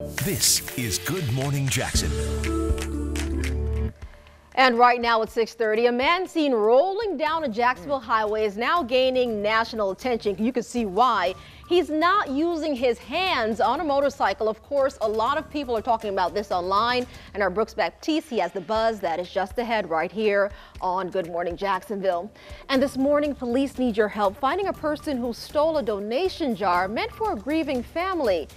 This is Good Morning Jacksonville. And right now at 6:30, a man seen rolling down a Jacksonville highway is now gaining national attention. You can see why. He's not using his hands on a motorcycle. Of course, a lot of people are talking about this online. And our Brooks Baptiste, he has the buzz that is just ahead right here on Good Morning Jacksonville. And this morning, police need your help finding a person who stole a donation jar meant for a grieving family.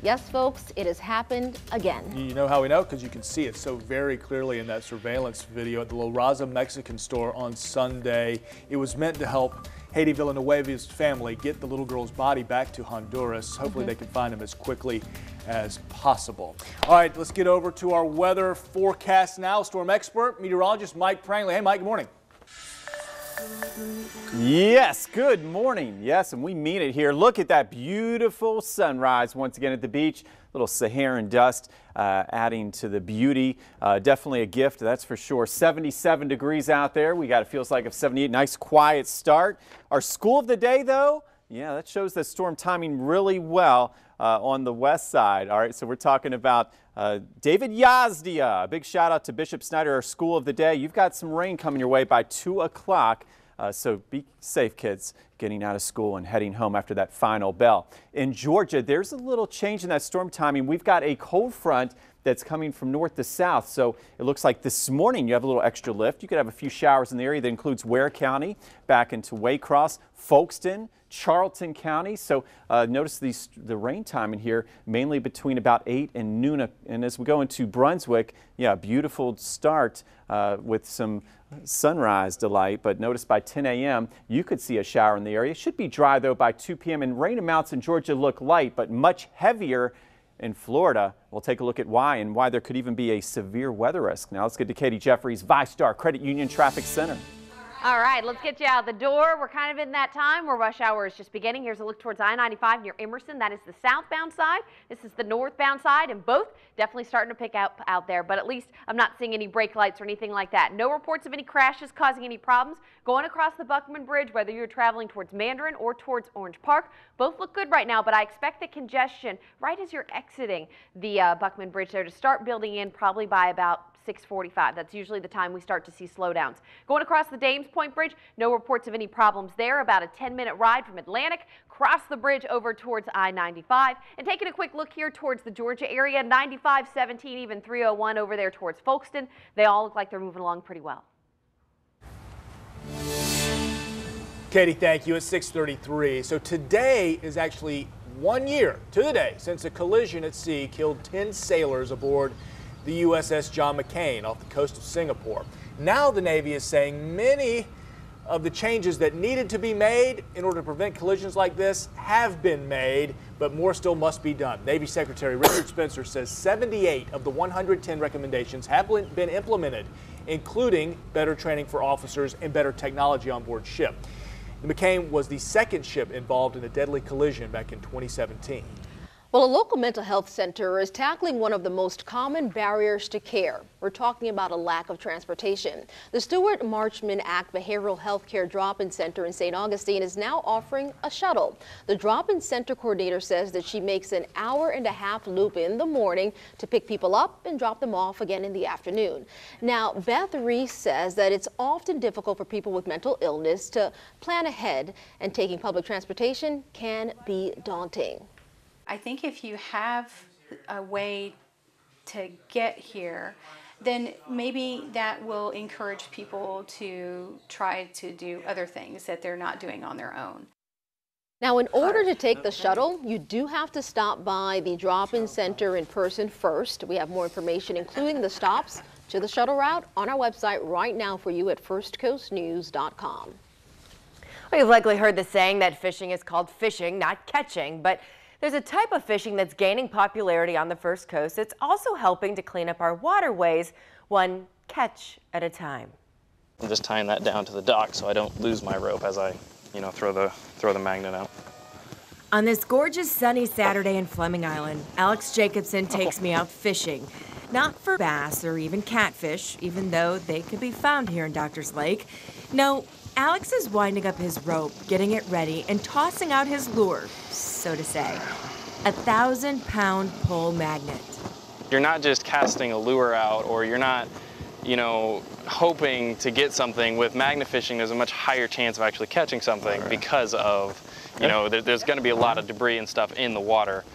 Yes, folks, it has happened again. You know how we know? Because you can see it so very clearly in that surveillance video at the La Raza Mexican store on Sunday. It was meant to help Haiti Villanueva's family get the little girl's body back to Honduras. Hopefully they can find him as quickly as possible. All right, let's get over to our weather forecast now. Storm expert, meteorologist Mike Prangley. Hey, Mike, good morning. Yes, good morning. Yes, and we mean it here. Look at that beautiful sunrise once again at the beach. Little Saharan dust adding to the beauty. Definitely a gift, that's for sure. 77 degrees out there. We got, it feels like, a 78. Nice quiet start. Our school of the day, though, yeah, that shows the storm timing really well on the west side. All right, so we're talking about David Yazdia. A big shout out to Bishop Snyder, our school of the day. You've got some rain coming your way by 2 o'clock. So be safe, kids, getting out of school and heading home after that final bell. In Georgia, there's a little change in that storm timing. We've got a cold front that's coming from north to south. So it looks like this morning you have a little extra lift. You could have a few showers in the area. That includes Ware County, back into Waycross, Folkestone, Charlton County. So notice the rain timing here, mainly between about 8 and noon. And as we go into Brunswick, yeah, beautiful start with some sunrise delight. But notice by 10 a.m. you could see a shower in the area. It should be dry, though, by 2 p.m. And rain amounts in Georgia look light, but much heavier in Florida. We'll take a look at why and why there could even be a severe weather risk. Now let's get to Katie Jeffries, ViStar Credit Union Traffic Center. All right, let's get you out the door. We're kind of in that time where rush hour is just beginning. Here's a look towards I-95 near Emerson. That is the southbound side. This is the northbound side, and both definitely starting to pick up out there. But at least I'm not seeing any brake lights or anything like that. No reports of any crashes causing any problems. Going across the Buckman Bridge, whether you're traveling towards Mandarin or towards Orange Park, both look good right now, but I expect the congestion right as you're exiting the Buckman Bridge there to start building in probably by about 6:45. That's usually the time we start to see slowdowns. Going across the Dames Point Bridge, no reports of any problems there. About a 10-minute ride from Atlantic, cross the bridge over towards I-95. And taking a quick look here towards the Georgia area, 95, 17, even 301 over there towards Folkestone. They all look like they're moving along pretty well. Katie, thank you. It's 6:33. So today is actually 1 year to the day since a collision at sea killed 10 sailors aboard the USS John McCain off the coast of Singapore. Now the Navy is saying many of the changes that needed to be made in order to prevent collisions like this have been made, but more still must be done. Navy Secretary Richard Spencer says 78 of the 110 recommendations have been implemented, including better training for officers and better technology on board ship. The McCain was the second ship involved in a deadly collision back in 2017. Well, a local mental health center is tackling one of the most common barriers to care. We're talking about a lack of transportation. The Stewart Marchman Act Behavioral Health Care Drop-In Center in St. Augustine is now offering a shuttle. The drop-in center coordinator says that she makes an hour-and-a-half loop in the morning to pick people up and drop them off again in the afternoon. Now, Beth Reese says that it's often difficult for people with mental illness to plan ahead, and taking public transportation can be daunting. I think if you have a way to get here, then maybe that will encourage people to try to do other things that they're not doing on their own. Now, in order to take the shuttle, you do have to stop by the drop-in center in person first. We have more information, including the stops to the shuttle route, on our website right now for you at firstcoastnews.com. Well, you've likely heard the saying that fishing is called fishing, not catching, but there's a type of fishing that's gaining popularity on the First Coast. It's also helping to clean up our waterways, one catch at a time. I'm just tying that down to the dock so I don't lose my rope as I, throw the magnet out. On this gorgeous sunny Saturday in Fleming Island, Alex Jacobson takes me out fishing. Not for bass or even catfish, even though they could be found here in Doctor's Lake. No, Alex is winding up his rope, getting it ready, and tossing out his lure, so to say. A 1,000-pound pole magnet. You're not just casting a lure out, or you're not, hoping to get something. With magnet fishing, there's a much higher chance of actually catching something because of, there's going to be a lot of debris and stuff in the water.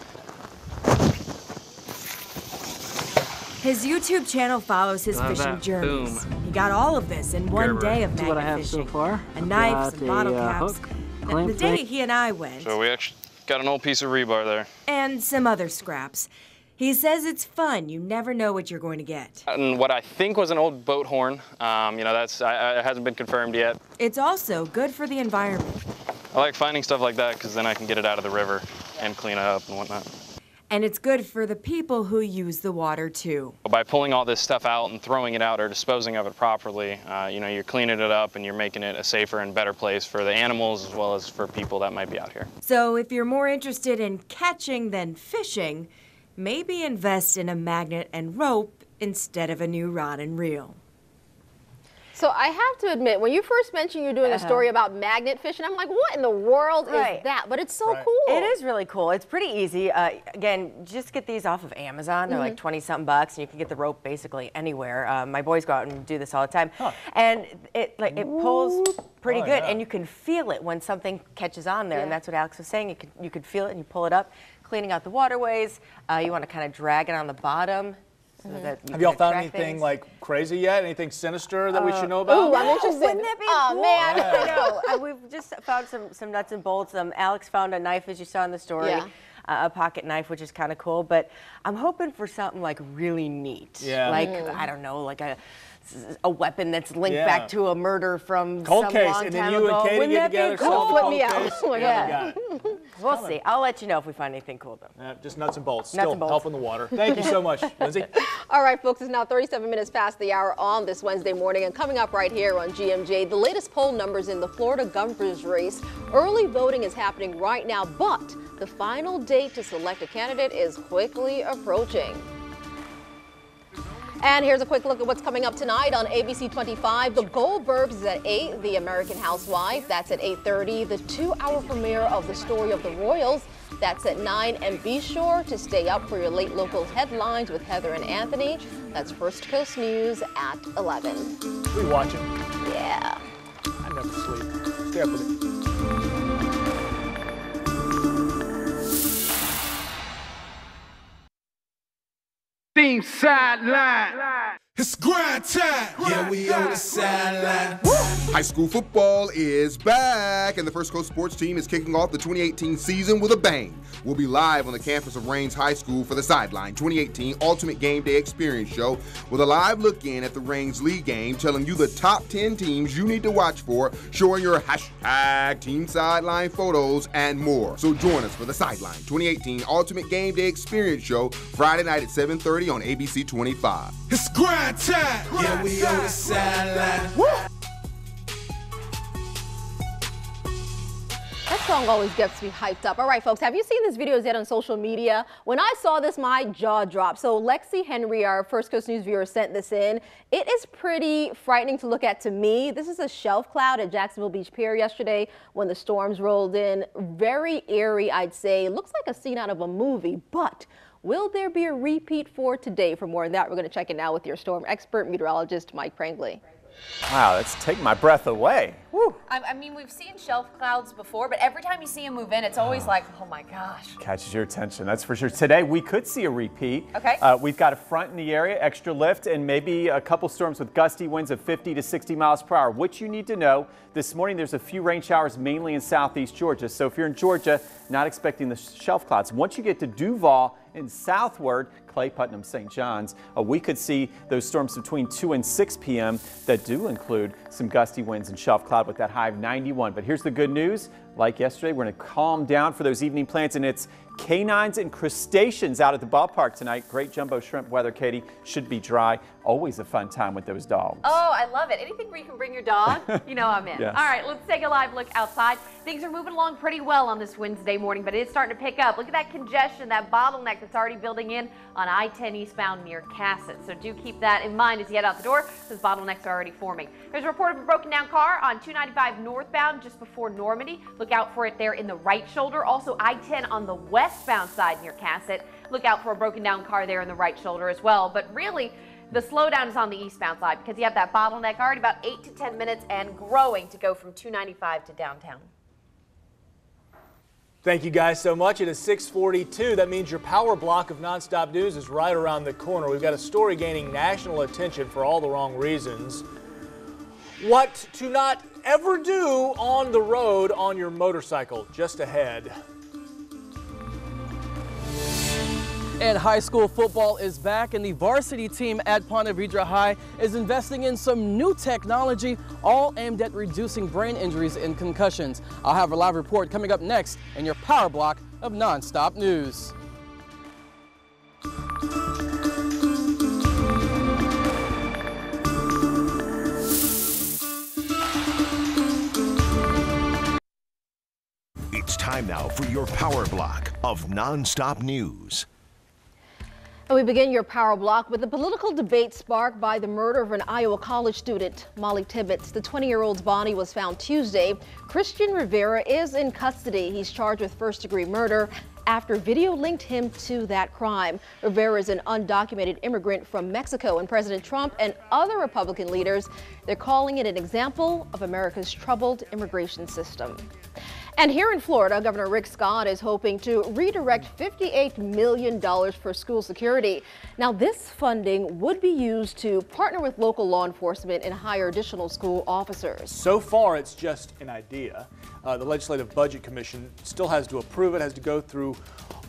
His YouTube channel follows his fishing journeys. Boom. He got all of this in one day of magnet fishing. So far. A knife, some bottle caps. The day he and I went. So we actually got an old piece of rebar there. And some other scraps. He says it's fun. You never know what you're going to get. And what I think was an old boat horn. It hasn't been confirmed yet. It's also good for the environment. I like finding stuff like that because then I can get it out of the river and clean it up and whatnot. And it's good for the people who use the water too. By pulling all this stuff out and throwing it out or disposing of it properly, you're cleaning it up and you're making it a safer and better place for the animals as well as for people that might be out here. So if you're more interested in catching than fishing, maybe invest in a magnet and rope instead of a new rod and reel. So I have to admit, when you first mentioned you're doing a story about magnet fishing, I'm like, what in the world is that? But it's so cool. It is really cool. It's pretty easy. Again, just get these off of Amazon. They're like 20-something bucks, and you can get the rope basically anywhere. My boys go out and do this all the time. And it pulls pretty good, and you can feel it when something catches on there. And that's what Alex was saying. You could feel it, and you pull it up, cleaning out the waterways. You want to kind of drag it on the bottom. So that have y'all found anything like crazy yet? Anything sinister that we should know about? Ooh, I'm interested. Wouldn't that be cool? Man. I know. We've just found some nuts and bolts. Alex found a knife, as you saw in the story, a pocket knife, which is kind of cool. But I'm hoping for something like really neat. Yeah. Like, I don't know, like a weapon that's linked back to a murder from cold some case, long and time then you ago. and Katie Wouldn't get that together, be cool? solve the Flip cold me out. case. Oh my Yeah. We'll see. I'll let you know if we find anything cool, though. Just nuts and bolts. Nuts Still and bolts. helping the water. Thank you so much, Lindsay. All right, folks, it's now 37 minutes past the hour on this Wednesday morning, and coming up right here on GMJ, the latest poll numbers in the Florida governor's race. Early voting is happening right now, but the final date to select a candidate is quickly approaching. And here's a quick look at what's coming up tonight on ABC 25. The Goldbergs is at 8, The American Housewife, that's at 8:30. The 2-hour premiere of The Story of the Royals, that's at 9. And be sure to stay up for your late local headlines with Heather and Anthony. That's First Coast News at 11. We watching. Yeah. I never sleep. Stay up with it. Team sideline. It's grind time. Yeah, we on the sideline. High school football is back, and the First Coast sports team is kicking off the 2018 season with a bang. We'll be live on the campus of Raines High School for the Sideline 2018 Ultimate Game Day Experience Show with a live look in at the Raines League game, telling you the top 10 teams you need to watch for, showing your hashtag Team Sideline photos, and more. So join us for the Sideline 2018 Ultimate Game Day Experience Show Friday night at 7:30 on ABC 25. It's grind time. Yeah, we on the sideline. That song always gets me hyped up. All right, folks, have you seen this video yet on social media? When I saw this, my jaw dropped. So Lexi Henry, our First Coast News viewer, sent this in. It is pretty frightening to look at to me. This is a shelf cloud at Jacksonville Beach Pier yesterday when the storms rolled in. Very eerie, I'd say. Looks like a scene out of a movie, but will there be a repeat for today? For more on that, we're going to check it now with your storm expert, meteorologist Mike Prangley. Wow, that's taking my breath away. Woo. I mean, we've seen shelf clouds before, but every time you see them move in, it's always like, oh my gosh. Catches your attention, that's for sure. Today, we could see a repeat. Okay. We've got a front in the area, extra lift, and maybe a couple storms with gusty winds of 50 to 60 miles per hour. What you need to know, this morning there's a few rain showers mainly in southeast Georgia. So if you're in Georgia, not expecting the shelf clouds. Once you get to Duval and southward, Clay, Putnam, St. John's, we could see those storms between 2 and 6 p.m. that do include some gusty winds and shelf cloud with that high of 91. But here's the good news. Like yesterday, we're going to calm down for those evening plans, and it's canines and crustaceans out at the ballpark tonight. Great jumbo shrimp weather, Katie. Should be dry. Always a fun time with those dogs. Oh, I love it. Anything where you can bring your dog, you know I'm in. Yes. All right, let's take a live look outside. Things are moving along pretty well on this Wednesday morning, but it is starting to pick up. Look at that congestion, that bottleneck that's already building in on I-10 eastbound near Cassett. So do keep that in mind as you head out the door. Those bottlenecks are already forming. There's a report of a broken down car on 295 northbound just before Normandy. Look out for it there in the right shoulder. Also I-10 on the westbound side near Cassett. Look out for a broken down car there in the right shoulder as well. But really, the slowdown is on the eastbound side because you have that bottleneck already about 8 to 10 minutes and growing to go from 295 to downtown. Thank you guys so much. It is 6:42. That means your power block of nonstop news is right around the corner. We've got a story gaining national attention for all the wrong reasons. What to not ever do on the road on your motorcycle. Just ahead. And high school football is back, and the varsity team at Ponte Vedra High is investing in some new technology, all aimed at reducing brain injuries and concussions. I'll have a live report coming up next in your power block of nonstop news. It's time now for your power block of nonstop news. And we begin your power block with a political debate sparked by the murder of an Iowa college student, Molly Tibbetts. The 20-year-old's body was found Tuesday. Christian Rivera is in custody. He's charged with first-degree murder after video linked him to that crime. Rivera is an undocumented immigrant from Mexico, and President Trump and other Republican leaders, they're calling it an example of America's troubled immigration system. And here in Florida, Governor Rick Scott is hoping to redirect $58 million for school security. Now, this funding would be used to partner with local law enforcement and hire additional school officers. So far, it's just an idea. The Legislative Budget Commission still has to approve it, has to go through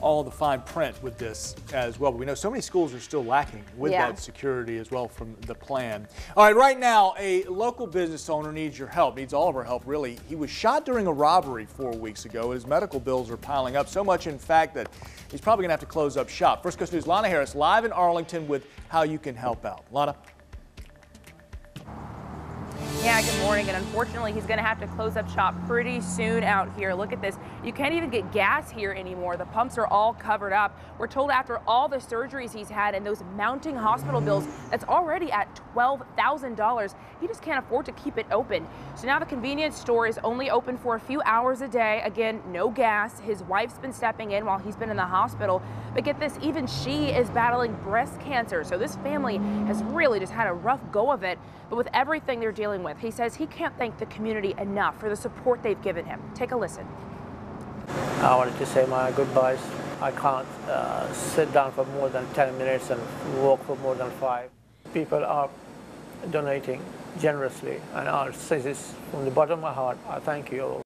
all the fine print with this as well. But we know so many schools are still lacking with that security as well from the plan. All right, right now, a local business owner needs your help, needs all of our help, really. He was shot during a robbery 4 weeks ago. His medical bills are piling up, so much, in fact, that he's probably going to have to close up shop. First Coast News' Lana Harris live in Arlington with how you can help out. Lana? Yeah, good morning. And unfortunately, he's going to have to close up shop pretty soon out here. Look at this. You can't even get gas here anymore. The pumps are all covered up. We're told after all the surgeries he's had and those mounting hospital bills, that's already at $12,000. He just can't afford to keep it open. So now the convenience store is only open for a few hours a day. Again, no gas. His wife's been stepping in while he's been in the hospital. But get this, even she is battling breast cancer. So this family has really just had a rough go of it. But with everything they're dealing with, he says he can't thank the community enough for the support they've given him. Take a listen. I wanted to say my goodbyes. I can't sit down for more than 10 minutes and walk for more than 5. People are donating generously, and I'll say this from the bottom of my heart. I thank you all.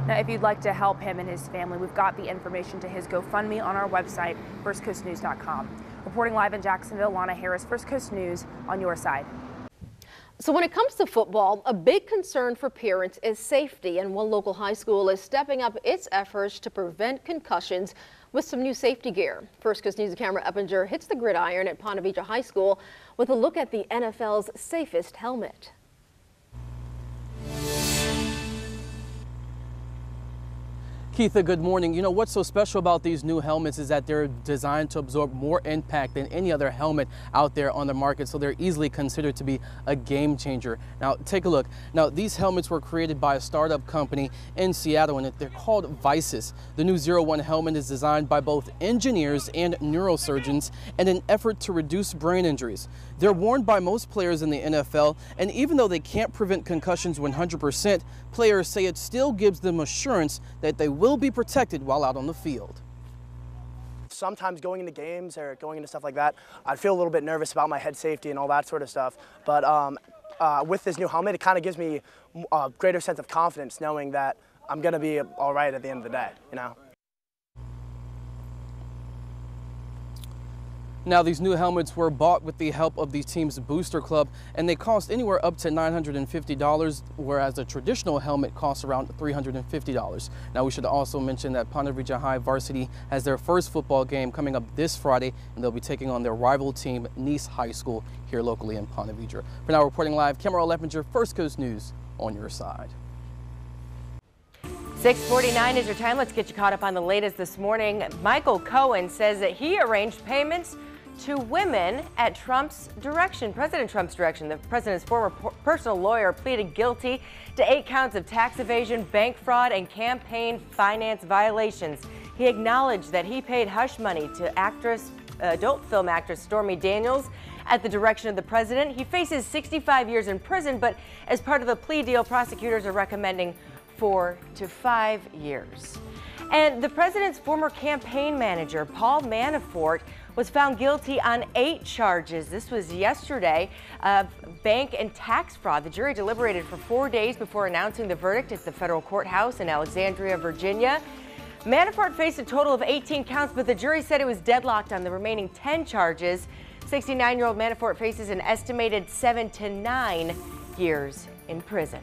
Now, if you'd like to help him and his family, we've got the information to his GoFundMe on our website, firstcoastnews.com. Reporting live in Jacksonville, Lana Harris, First Coast News, on your side. So when it comes to football, a big concern for parents is safety, and one local high school is stepping up its efforts to prevent concussions with some new safety gear. First Coast News camera Eppinger hits the gridiron at Ponte Vedra High School with a look at the NFL's safest helmet. Keitha, good morning. You know, what's so special about these new helmets is that they're designed to absorb more impact than any other helmet out there on the market, so they're easily considered to be a game changer. Now, take a look. Now, these helmets were created by a startup company in Seattle, and they're called Vices. The new 01 helmet is designed by both engineers and neurosurgeons in an effort to reduce brain injuries. They're worn by most players in the NFL, and even though they can't prevent concussions 100%, players say it still gives them assurance that they will be protected while out on the field. Sometimes going into games or going into stuff like that, I'd feel a little bit nervous about my head safety and all that sort of stuff. But with this new helmet, it kind of gives me a greater sense of confidence knowing that I'm going to be all right at the end of the day, you know? Now, these new helmets were bought with the help of the team's booster club, and they cost anywhere up to $950, whereas a traditional helmet costs around $350. Now, we should also mention that Ponte Vedra High varsity has their first football game coming up this Friday, and they'll be taking on their rival team, Nice High School, here locally in Ponte Vedra. For now, reporting live, Cameron Leppinger, First Coast News, on your side. 6:49 is your time. Let's get you caught up on the latest this morning. Michael Cohen says that he arranged payments to women at Trump's direction, President Trump's direction. The president's former personal lawyer pleaded guilty to 8 counts of tax evasion, bank fraud, and campaign finance violations. He acknowledged that he paid hush money to adult film actress Stormy Daniels at the direction of the president. He faces 65 years in prison, but as part of a plea deal, prosecutors are recommending 4 to 5 years. And the president's former campaign manager, Paul Manafort, was found guilty on 8 charges. This was yesterday of bank and tax fraud. The jury deliberated for 4 days before announcing the verdict at the federal courthouse in Alexandria, Virginia. Manafort faced a total of 18 counts, but the jury said it was deadlocked on the remaining 10 charges. 69-year-old Manafort faces an estimated 7 to 9 years in prison.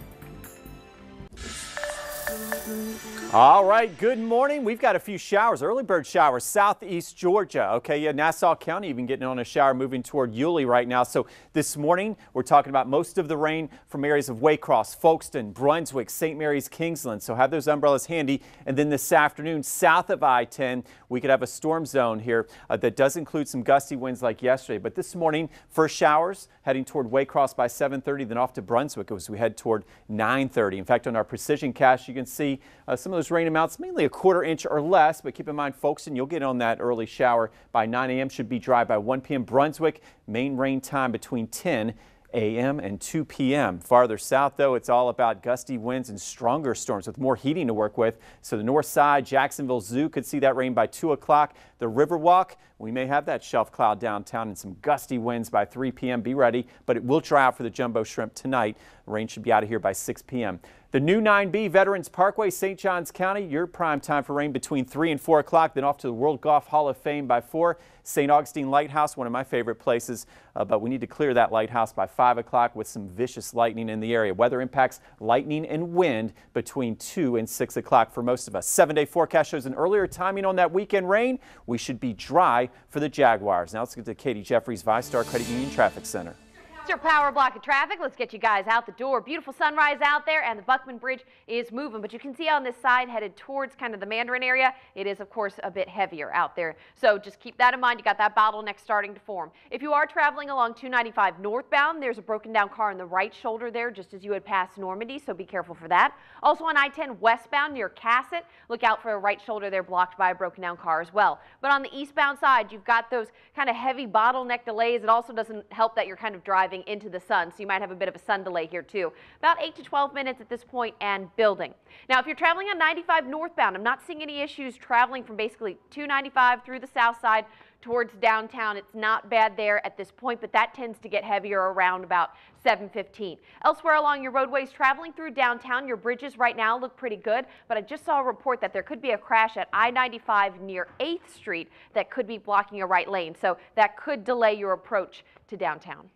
All right, good morning. We've got a few showers, early bird showers, southeast Georgia. Okay, yeah, Nassau County even getting on a shower moving toward Yulee right now. So this morning, we're talking about most of the rain from areas of Waycross, Folkestone, Brunswick, St. Mary's, Kingsland. So have those umbrellas handy. And then this afternoon, south of I-10, we could have a storm zone here that does include some gusty winds like yesterday. But this morning, first showers heading toward Waycross by 7:30, then off to Brunswick as we head toward 9:30. In fact, on our precision cast, you can see some of those rain amounts, mainly a 1/4 inch or less, but keep in mind, Folkestone, you'll get on that early shower by 9 a.m. Should be dry by 1 p.m. Brunswick, main rain time between 10 a.m. and 2 p.m. Farther south, though, it's all about gusty winds and stronger storms with more heating to work with. So the north side, Jacksonville Zoo could see that rain by 2 o'clock. The Riverwalk, we may have that shelf cloud downtown and some gusty winds by 3 p.m. Be ready, but it will dry out for the jumbo shrimp tonight. Rain should be out of here by 6 p.m. The new 9B Veterans Parkway, St. Johns County, your prime time for rain between 3 and 4 o'clock, then off to the World Golf Hall of Fame by 4. St. Augustine Lighthouse, one of my favorite places, but we need to clear that lighthouse by 5 o'clock with some vicious lightning in the area. Weather impacts lightning and wind between 2 and 6 o'clock for most of us. 7-day forecast shows an earlier timing on that weekend rain. We should be dry for the Jaguars. Now let's get to Katie Jeffries, ViStar Credit Union Traffic Center. It's your power block of traffic. Let's get you guys out the door. Beautiful sunrise out there, and the Buckman Bridge is moving. But you can see on this side, headed towards kind of the Mandarin area, it is, of course, a bit heavier out there. So just keep that in mind. You got that bottleneck starting to form. If you are traveling along 295 northbound, there's a broken down car on the right shoulder there, just as you had passed Normandy, so be careful for that. Also on I-10 westbound near Cassett, look out for a right shoulder there blocked by a broken down car as well. But on the eastbound side, you've got those kind of heavy bottleneck delays. It also doesn't help that you're kind of driving into the sun, so you might have a bit of a sun delay here too. About 8 to 12 minutes at this point and building. Now, if you're traveling on 95 northbound, I'm not seeing any issues traveling from basically 295 through the south side towards downtown. It's not bad there at this point, but that tends to get heavier around about 7:15. Elsewhere along your roadways traveling through downtown, your bridges right now look pretty good, but I just saw a report that there could be a crash at I-95 near 8th Street that could be blocking a right lane, so that could delay your approach to downtown.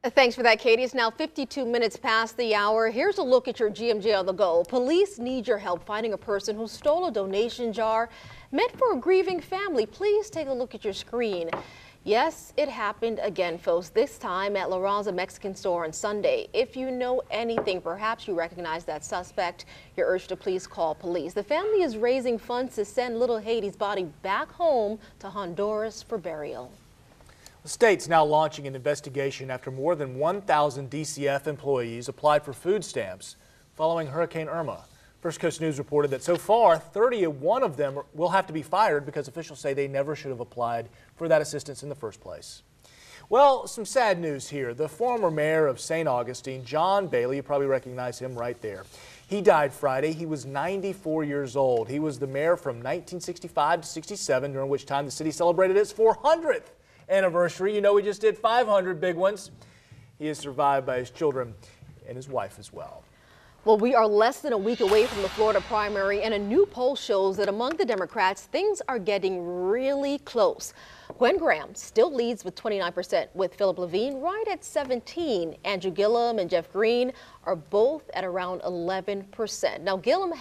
Thanks for that, Katie. It's now 52 minutes past the hour. Here's a look at your GMJ on the go. Police need your help finding a person who stole a donation jar meant for a grieving family. Please take a look at your screen. Yes, it happened again, folks, this time at La Raza Mexican store on Sunday. If you know anything, perhaps you recognize that suspect, you're urged to please call police. The family is raising funds to send little Haiti's body back home to Honduras for burial. The state's now launching an investigation after more than 1,000 DCF employees applied for food stamps following Hurricane Irma. First Coast News reported that so far, 31 of them will have to be fired because officials say they never should have applied for that assistance in the first place. Well, some sad news here. The former mayor of St. Augustine, John Bailey, you probably recognize him right there. He died Friday. He was 94 years old. He was the mayor from 1965 to 67, during which time the city celebrated its 400th anniversary. You know, we just did 500 big ones. He is survived by his children and his wife as well. Well, we are less than a week away from the Florida primary, and a new poll shows that among the Democrats, things are getting really close. Gwen Graham still leads with 29%, with Philip Levine right at 17%. Andrew Gillum and Jeff Green are both at around 11%. Now, Gillum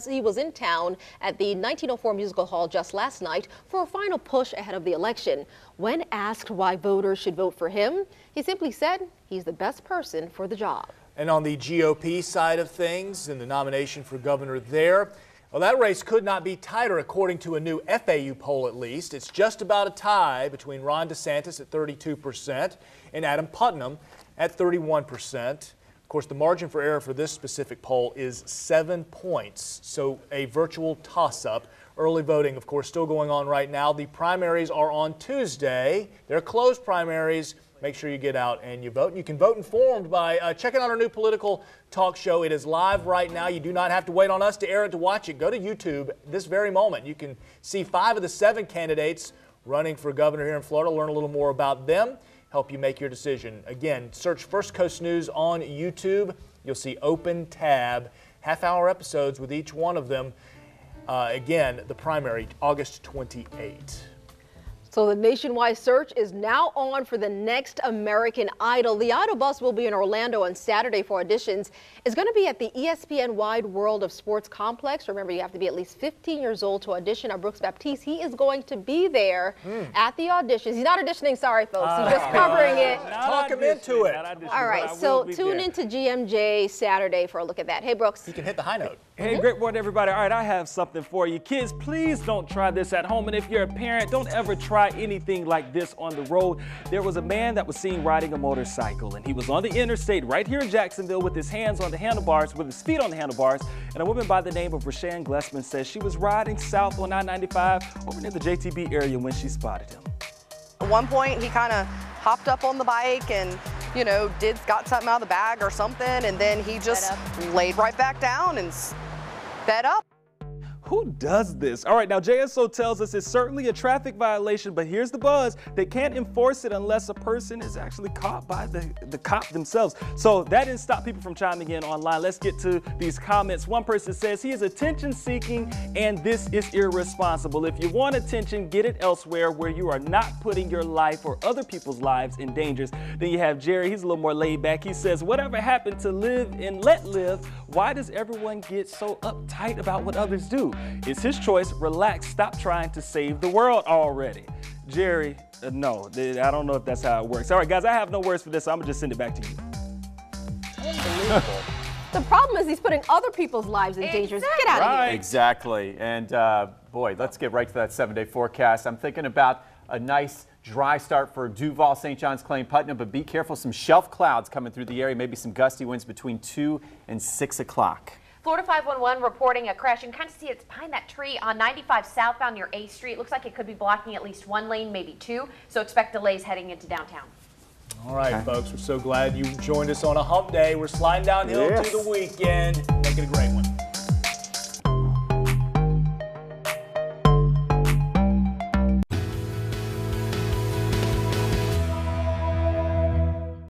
he was in town at the 1904 Musical Hall just last night for a final push ahead of the election. When asked why voters should vote for him, he simply said he's the best person for the job. And on the GOP side of things, in the nomination for governor there, well, that race could not be tighter according to a new FAU poll at least. It's just about a tie between Ron DeSantis at 32% and Adam Putnam at 31%. Of course, the margin for error for this specific poll is 7 points, so a virtual toss-up. Early voting, of course, still going on right now. The primaries are on Tuesday. They're closed primaries. Make sure you get out and you vote. And you can vote informed by checking out our new political talk show. It is live right now. You do not have to wait on us to air it to watch it. Go to YouTube this very moment. You can see 5 of the 7 candidates running for governor here in Florida. Learn a little more about them. Help you make your decision. Again, search First Coast News on YouTube. You'll see open tab, half-hour episodes with each one of them. Again, the primary, August 28th. So the nationwide search is now on for the next American Idol. The Idol bus will be in Orlando on Saturday for auditions. It's going to be at the ESPN Wide World of Sports Complex. Remember, you have to be at least 15 years old to audition. Our Brooks Baptiste, he is going to be there at the auditions. He's not auditioning, sorry, folks. He's just covering it. Talk him into it. All right, so tune into GMJ Saturday for a look at that. Hey, Brooks. You can hit the high note. Hey, great morning, everybody. All right, I have something for you. Kids, please don't try this at home. And if you're a parent, don't ever try anything like this on the road. There was a man that was seen riding a motorcycle, and he was on the interstate right here in Jacksonville with his hands on the handlebars, with his feet on the handlebars. And a woman by the name of Rashan Glessman says she was riding south on I-95 over near the JTB area when she spotted him. At one point, he kind of hopped up on the bike and, you know, got something out of the bag or something, and then he just laid right back down and sped up. Who does this? All right, now JSO tells us it's certainly a traffic violation, but here's the buzz. They can't enforce it unless a person is actually caught by the cop themselves. So that didn't stop people from chiming in online. Let's get to these comments. One person says he is attention seeking and this is irresponsible. If you want attention, get it elsewhere where you are not putting your life or other people's lives in danger. Then you have Jerry. He's a little more laid back. He says, whatever happened to live and let live? Why does everyone get so uptight about what others do? It's his choice. Relax. Stop trying to save the world already. Jerry, no, I don't know if that's how it works. All right, guys, I have no words for this, so I'm going to just send it back to you. Unbelievable. The problem is he's putting other people's lives in danger. Get out of here. Exactly. And boy, let's get right to that 7-day forecast. I'm thinking about a nice dry start for Duval, St. John's, Clay, and Putnam, but be careful. Some shelf clouds coming through the area, maybe some gusty winds between 2 and 6 o'clock. Florida 511 reporting a crash. You can kind of see it's behind that tree on 95 southbound near A Street. It looks like it could be blocking at least 1 lane, maybe 2. So expect delays heading into downtown. All right, folks, we're so glad you joined us on a hump day. We're sliding downhill to the weekend. Make it a great one.